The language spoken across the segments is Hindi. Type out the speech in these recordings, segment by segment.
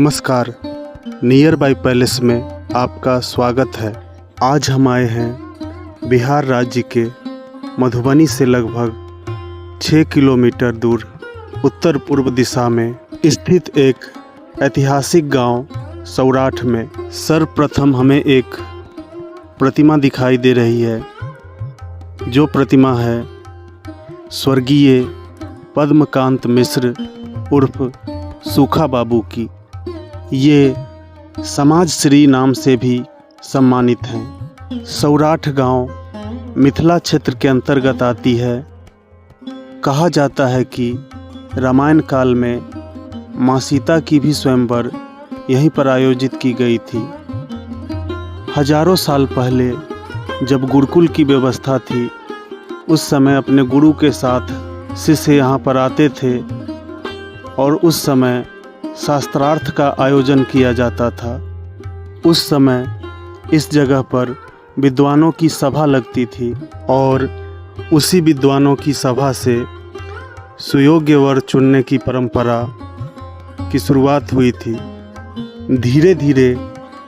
नमस्कार, नियर बाई पैलेस में आपका स्वागत है। आज हम आए हैं बिहार राज्य के मधुबनी से लगभग 6 किलोमीटर दूर उत्तर पूर्व दिशा में स्थित एक ऐतिहासिक गांव सौराठ में। सर्वप्रथम हमें एक प्रतिमा दिखाई दे रही है, जो प्रतिमा है स्वर्गीय पद्मकांत मिश्र उर्फ सूखा बाबू की। ये समाज श्री नाम से भी सम्मानित हैं। सौराठ गांव मिथिला क्षेत्र के अंतर्गत आती है। कहा जाता है कि रामायण काल में माँ सीता की भी स्वयंवर यहीं पर आयोजित की गई थी। हजारों साल पहले जब गुरुकुल की व्यवस्था थी, उस समय अपने गुरु के साथ शिष्य यहाँ पर आते थे और उस समय शास्त्रार्थ का आयोजन किया जाता था। उस समय इस जगह पर विद्वानों की सभा लगती थी और उसी विद्वानों की सभा से सुयोग्य वर चुनने की परंपरा की शुरुआत हुई थी। धीरे धीरे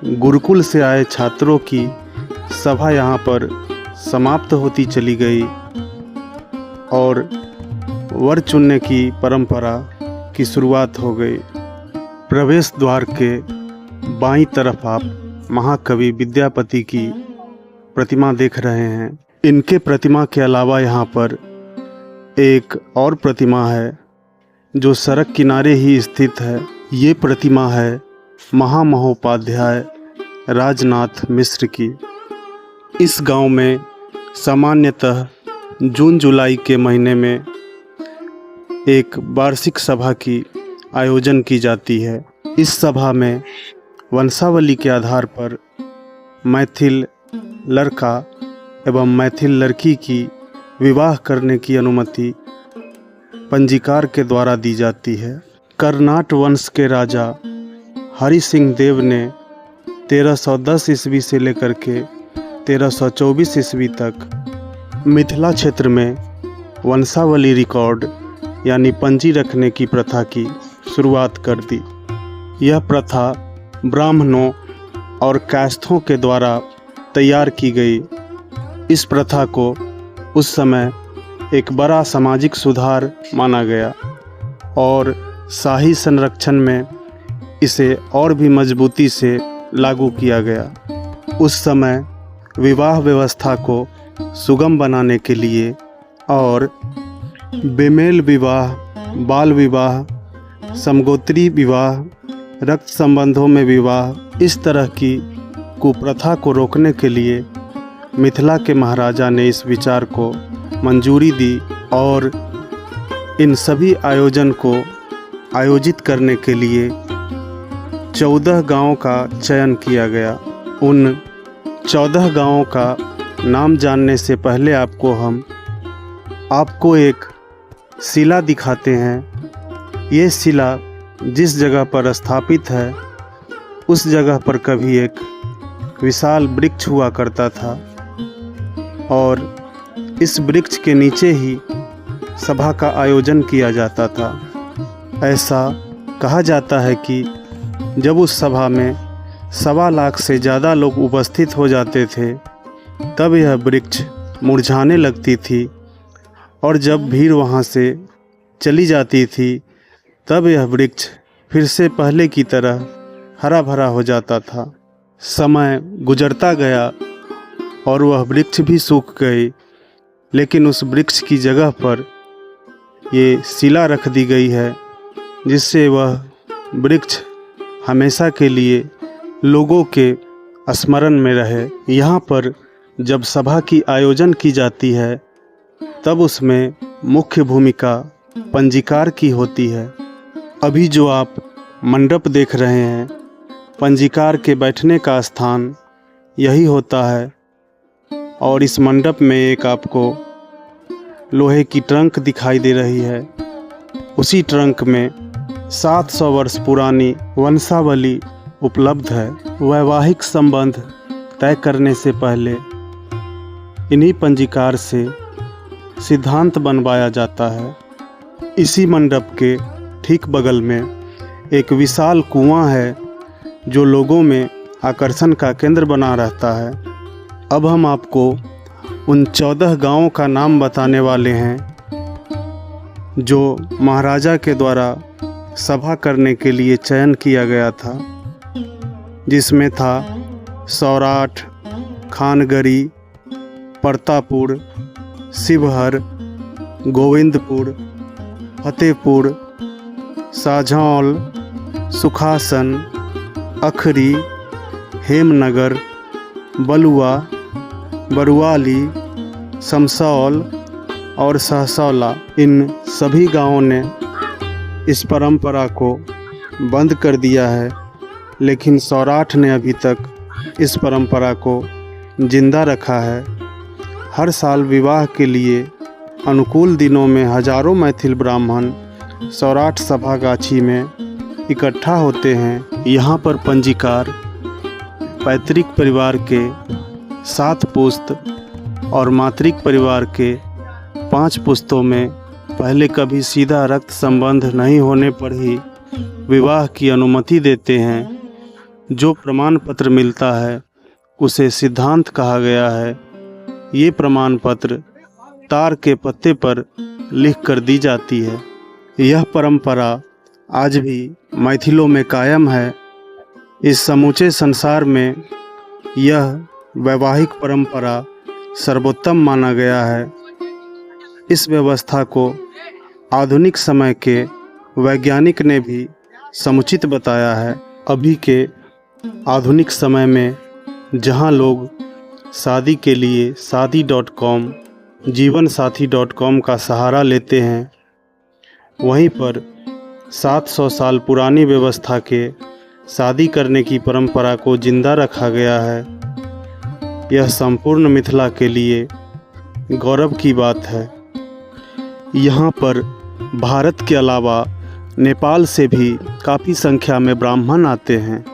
गुरुकुल से आए छात्रों की सभा यहाँ पर समाप्त होती चली गई और वर चुनने की परंपरा की शुरुआत हो गई। प्रवेश द्वार के बाईं तरफ आप महाकवि विद्यापति की प्रतिमा देख रहे हैं। इनके प्रतिमा के अलावा यहाँ पर एक और प्रतिमा है जो सड़क किनारे ही स्थित है। ये प्रतिमा है महामहोपाध्याय राजनाथ मिश्र की। इस गांव में सामान्यतः जून जुलाई के महीने में एक वार्षिक सभा की आयोजन की जाती है। इस सभा में वंशावली के आधार पर मैथिल लड़का एवं मैथिल लड़की की विवाह करने की अनुमति पंजीकार के द्वारा दी जाती है। कर्नाट वंश के राजा हरि सिंह देव ने 1310 ईस्वी से लेकर के 1324 ईस्वी तक मिथिला क्षेत्र में वंशावली रिकॉर्ड यानी पंजी रखने की प्रथा की शुरुआत कर दी। यह प्रथा ब्राह्मणों और कायस्थों के द्वारा तैयार की गई। इस प्रथा को उस समय एक बड़ा सामाजिक सुधार माना गया और शाही संरक्षण में इसे और भी मजबूती से लागू किया गया। उस समय विवाह व्यवस्था को सुगम बनाने के लिए और बेमेल विवाह, बाल विवाह, समगोत्री विवाह, रक्त संबंधों में विवाह, इस तरह की कुप्रथा को रोकने के लिए मिथिला के महाराजा ने इस विचार को मंजूरी दी और इन सभी आयोजन को आयोजित करने के लिए 14 गांवों का चयन किया गया। उन 14 गांवों का नाम जानने से पहले आपको एक शिला दिखाते हैं। ये शिला जिस जगह पर स्थापित है, उस जगह पर कभी एक विशाल वृक्ष हुआ करता था और इस वृक्ष के नीचे ही सभा का आयोजन किया जाता था। ऐसा कहा जाता है कि जब उस सभा में 1.25 लाख से ज़्यादा लोग उपस्थित हो जाते थे, तब यह वृक्ष मुरझाने लगती थी और जब भीड़ वहाँ से चली जाती थी, तब यह वृक्ष फिर से पहले की तरह हरा भरा हो जाता था। समय गुजरता गया और वह वृक्ष भी सूख गई, लेकिन उस वृक्ष की जगह पर ये शिला रख दी गई है, जिससे वह वृक्ष हमेशा के लिए लोगों के स्मरण में रहे। यहाँ पर जब सभा की आयोजन की जाती है, तब उसमें मुख्य भूमिका पंजीकार की होती है। अभी जो आप मंडप देख रहे हैं, पंजीकार के बैठने का स्थान यही होता है और इस मंडप में एक आपको लोहे की ट्रंक दिखाई दे रही है। उसी ट्रंक में 700 वर्ष पुरानी वंशावली उपलब्ध है। वैवाहिक संबंध तय करने से पहले इन्हीं पंजीकार से सिद्धांत बनवाया जाता है। इसी मंडप के ठीक बगल में एक विशाल कुआं है जो लोगों में आकर्षण का केंद्र बना रहता है। अब हम आपको उन 14 गांवों का नाम बताने वाले हैं जो महाराजा के द्वारा सभा करने के लिए चयन किया गया था, जिसमें था सौराठ, खानगरी, परतापुर, शिवहर, गोविंदपुर, फतेहपुर, साझौल, सुखासन, अखरी, हेमनगर, बलुआ, बरुआली, समसौल और सहसौला। इन सभी गांवों ने इस परंपरा को बंद कर दिया है, लेकिन सौराठ ने अभी तक इस परंपरा को जिंदा रखा है। हर साल विवाह के लिए अनुकूल दिनों में हजारों मैथिल ब्राह्मण सौराठ सभागाछी में इकट्ठा होते हैं। यहाँ पर पंजीकार पैतृक परिवार के 7 पुश्त और मातृक परिवार के 5 पुश्तों में पहले कभी सीधा रक्त संबंध नहीं होने पर ही विवाह की अनुमति देते हैं। जो प्रमाण पत्र मिलता है उसे सिद्धांत कहा गया है। ये प्रमाण पत्र तार के पत्ते पर लिख कर दी जाती है। यह परंपरा आज भी मैथिलों में कायम है। इस समूचे संसार में यह वैवाहिक परंपरा सर्वोत्तम माना गया है। इस व्यवस्था को आधुनिक समय के वैज्ञानिक ने भी समुचित बताया है। अभी के आधुनिक समय में जहां लोग शादी के लिए शादी.com, जीवनसाथी.com का सहारा लेते हैं, वहीं पर 700 साल पुरानी व्यवस्था के शादी करने की परंपरा को जिंदा रखा गया है। यह संपूर्ण मिथिला के लिए गौरव की बात है। यहाँ पर भारत के अलावा नेपाल से भी काफ़ी संख्या में ब्राह्मण आते हैं।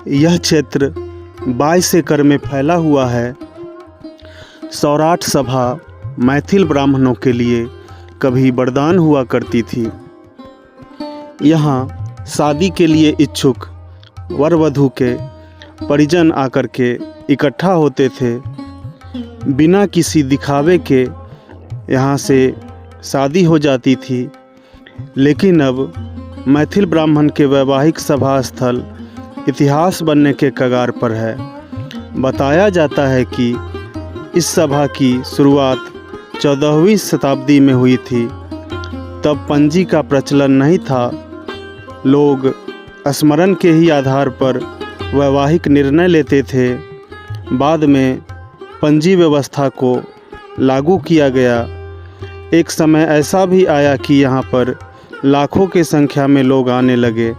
यह क्षेत्र 22 एकड़ में फैला हुआ है। सौराठ सभा मैथिल ब्राह्मणों के लिए कभी वरदान हुआ करती थी। यहाँ शादी के लिए इच्छुक वर वधू के परिजन आकर के इकट्ठा होते थे। बिना किसी दिखावे के यहाँ से शादी हो जाती थी। लेकिन अब मैथिल ब्राह्मण के वैवाहिक सभा स्थल इतिहास बनने के कगार पर है। बताया जाता है कि इस सभा की शुरुआत 14वीं शताब्दी में हुई थी। तब पंजी का प्रचलन नहीं था। लोग स्मरण के ही आधार पर वैवाहिक निर्णय लेते थे। बाद में पंजी व्यवस्था को लागू किया गया। एक समय ऐसा भी आया कि यहाँ पर लाखों की संख्या में लोग आने लगे।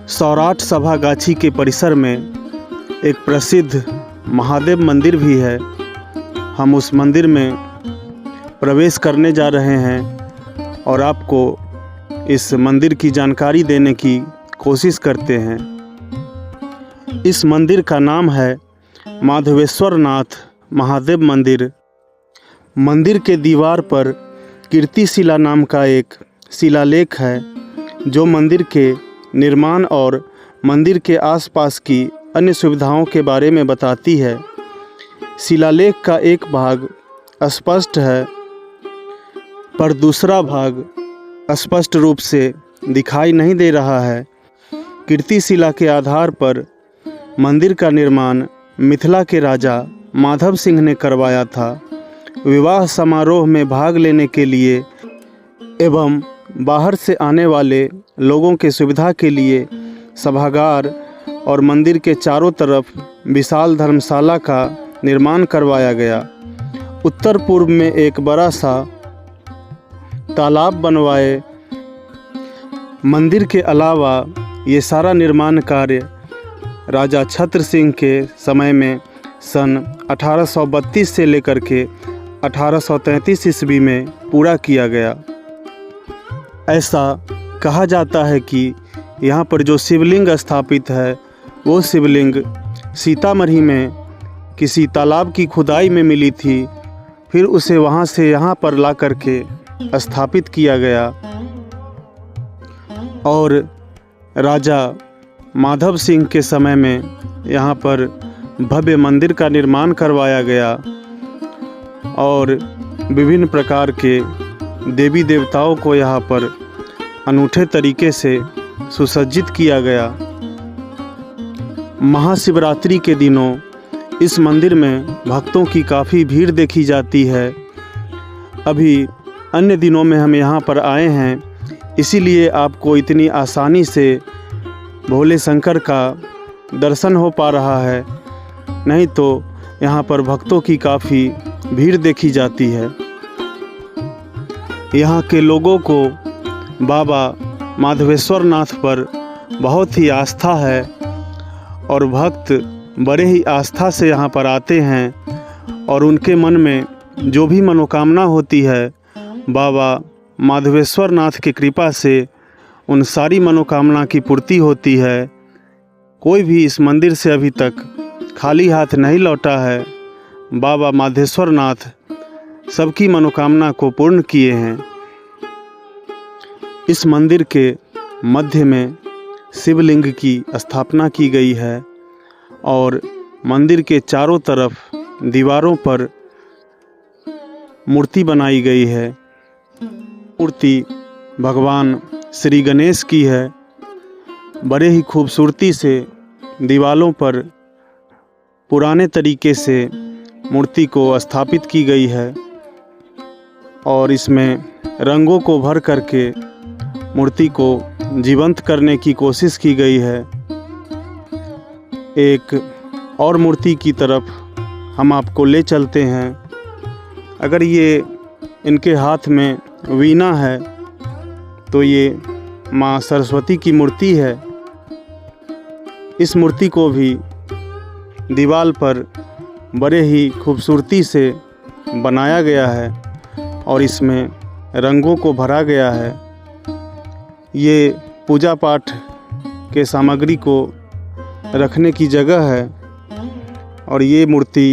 सौराठ सभागाछी के परिसर में एक प्रसिद्ध महादेव मंदिर भी है। हम उस मंदिर में प्रवेश करने जा रहे हैं और आपको इस मंदिर की जानकारी देने की कोशिश करते हैं। इस मंदिर का नाम है माधवेश्वर नाथ महादेव मंदिर। मंदिर के दीवार पर कीर्तिशिला नाम का एक शिलालेख है जो मंदिर के निर्माण और मंदिर के आसपास की अन्य सुविधाओं के बारे में बताती है। शिलालेख का एक भाग स्पष्ट है पर दूसरा भाग स्पष्ट रूप से दिखाई नहीं दे रहा है। कीर्तिशिला के आधार पर मंदिर का निर्माण मिथिला के राजा माधव सिंह ने करवाया था। विवाह समारोह में भाग लेने के लिए एवं बाहर से आने वाले लोगों के सुविधा के लिए सभागार और मंदिर के चारों तरफ विशाल धर्मशाला का निर्माण करवाया गया। उत्तर पूर्व में एक बड़ा सा तालाब बनवाए। मंदिर के अलावा ये सारा निर्माण कार्य राजा छत्र सिंह के समय में सन 1832 से लेकर के 1833 ईस्वी में पूरा किया गया। ऐसा कहा जाता है कि यहाँ पर जो शिवलिंग स्थापित है वो शिवलिंग सीतामढ़ी में किसी तालाब की खुदाई में मिली थी। फिर उसे वहाँ से यहाँ पर ला कर के स्थापित किया गया। और राजा माधव सिंह के समय में यहाँ पर भव्य मंदिर का निर्माण करवाया गया और विभिन्न प्रकार के देवी देवताओं को यहाँ पर अनूठे तरीके से सुसज्जित किया गया। महाशिवरात्रि के दिनों इस मंदिर में भक्तों की काफ़ी भीड़ देखी जाती है। अभी अन्य दिनों में हम यहाँ पर आए हैं, इसीलिए आपको इतनी आसानी से भोले शंकर का दर्शन हो पा रहा है, नहीं तो यहाँ पर भक्तों की काफ़ी भीड़ देखी जाती है। यहाँ के लोगों को बाबा माधवेश्वर नाथ पर बहुत ही आस्था है और भक्त बड़े ही आस्था से यहाँ पर आते हैं और उनके मन में जो भी मनोकामना होती है बाबा माधवेश्वर नाथ की कृपा से उन सारी मनोकामना की पूर्ति होती है। कोई भी इस मंदिर से अभी तक खाली हाथ नहीं लौटा है। बाबा माधवेश्वर नाथ सबकी मनोकामना को पूर्ण किए हैं। इस मंदिर के मध्य में शिवलिंग की स्थापना की गई है और मंदिर के चारों तरफ दीवारों पर मूर्ति बनाई गई है। मूर्ति भगवान श्री गणेश की है। बड़े ही खूबसूरती से दीवारों पर पुराने तरीके से मूर्ति को स्थापित की गई है और इसमें रंगों को भर करके मूर्ति को जीवंत करने की कोशिश की गई है। एक और मूर्ति की तरफ हम आपको ले चलते हैं। अगर ये इनके हाथ में वीणा है तो ये माँ सरस्वती की मूर्ति है। इस मूर्ति को भी दीवार पर बड़े ही खूबसूरती से बनाया गया है और इसमें रंगों को भरा गया है। ये पूजा पाठ के सामग्री को रखने की जगह है और ये मूर्ति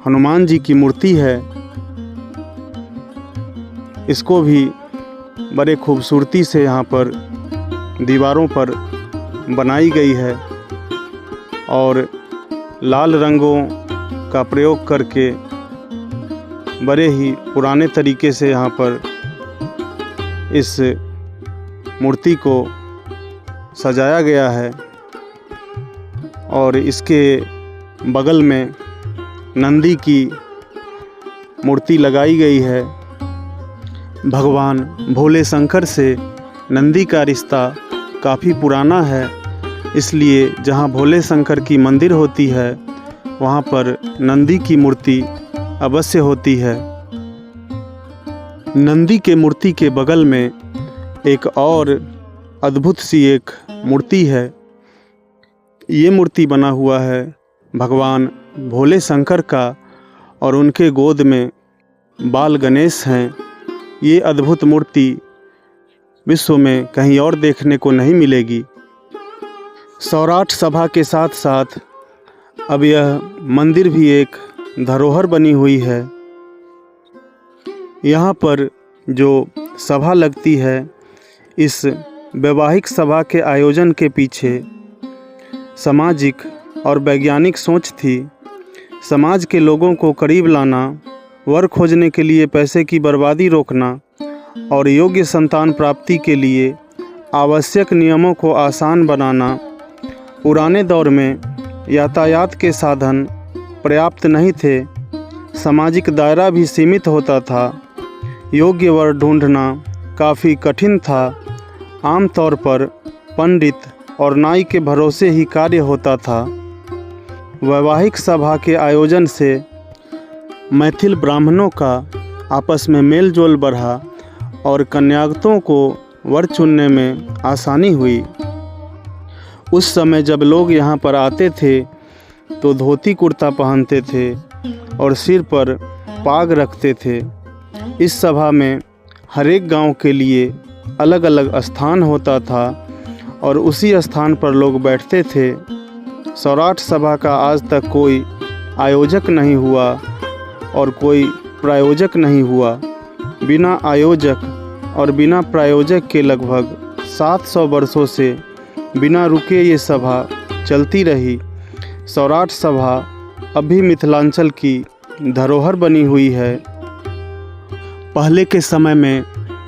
हनुमान जी की मूर्ति है। इसको भी बड़े खूबसूरती से यहाँ पर दीवारों पर बनाई गई है और लाल रंगों का प्रयोग करके बड़े ही पुराने तरीके से यहाँ पर इस मूर्ति को सजाया गया है और इसके बगल में नंदी की मूर्ति लगाई गई है। भगवान भोले शंकर से नंदी का रिश्ता काफ़ी पुराना है, इसलिए जहाँ भोले शंकर की मंदिर होती है वहाँ पर नंदी की मूर्ति अवश्य होती है। नंदी के मूर्ति के बगल में एक और अद्भुत सी एक मूर्ति है। ये मूर्ति बना हुआ है भगवान भोले शंकर का और उनके गोद में बाल गणेश हैं। ये अद्भुत मूर्ति विश्व में कहीं और देखने को नहीं मिलेगी। सौराठ सभा के साथ साथ अब यह मंदिर भी एक धरोहर बनी हुई है। यहाँ पर जो सभा लगती है, इस वैवाहिक सभा के आयोजन के पीछे सामाजिक और वैज्ञानिक सोच थी। समाज के लोगों को करीब लाना, वर खोजने के लिए पैसे की बर्बादी रोकना और योग्य संतान प्राप्ति के लिए आवश्यक नियमों को आसान बनाना। पुराने दौर में यातायात के साधन पर्याप्त नहीं थे, सामाजिक दायरा भी सीमित होता था, योग्य वर ढूंढना काफ़ी कठिन था। आमतौर पर पंडित और नाई के भरोसे ही कार्य होता था। वैवाहिक सभा के आयोजन से मैथिल ब्राह्मणों का आपस में मेल जोल बढ़ा और कन्यागतों को वर चुनने में आसानी हुई। उस समय जब लोग यहाँ पर आते थे तो धोती कुर्ता पहनते थे और सिर पर पाग रखते थे। इस सभा में हर एक गांव के लिए अलग अलग स्थान होता था और उसी स्थान पर लोग बैठते थे। सौराठ सभा का आज तक कोई आयोजक नहीं हुआ और कोई प्रायोजक नहीं हुआ। बिना आयोजक और बिना प्रायोजक के लगभग 700 वर्षों से बिना रुके ये सभा चलती रही। सौराठ सभा अब भी मिथिलांचल की धरोहर बनी हुई है। पहले के समय में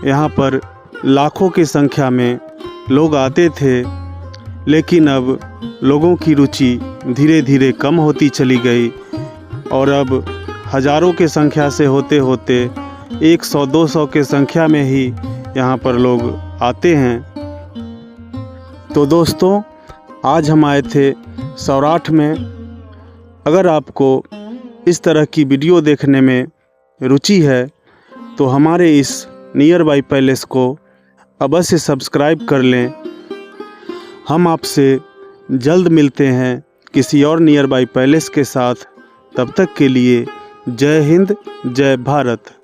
यहाँ पर लाखों की संख्या में लोग आते थे, लेकिन अब लोगों की रुचि धीरे धीरे कम होती चली गई और अब हज़ारों की संख्या से होते होते 100-200 के संख्या में ही यहाँ पर लोग आते हैं। तो दोस्तों, आज हम आए थे सौराठ में। अगर आपको इस तरह की वीडियो देखने में रुचि है तो हमारे इस नियर बाई पैलेस को अवश्य सब्सक्राइब कर लें। हम आपसे जल्द मिलते हैं किसी और नियर बाई पैलेस के साथ। तब तक के लिए जय हिंद, जय भारत।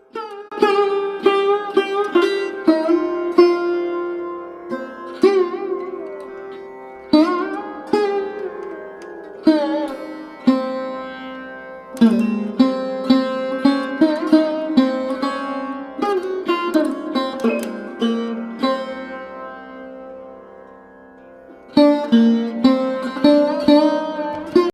Thank you.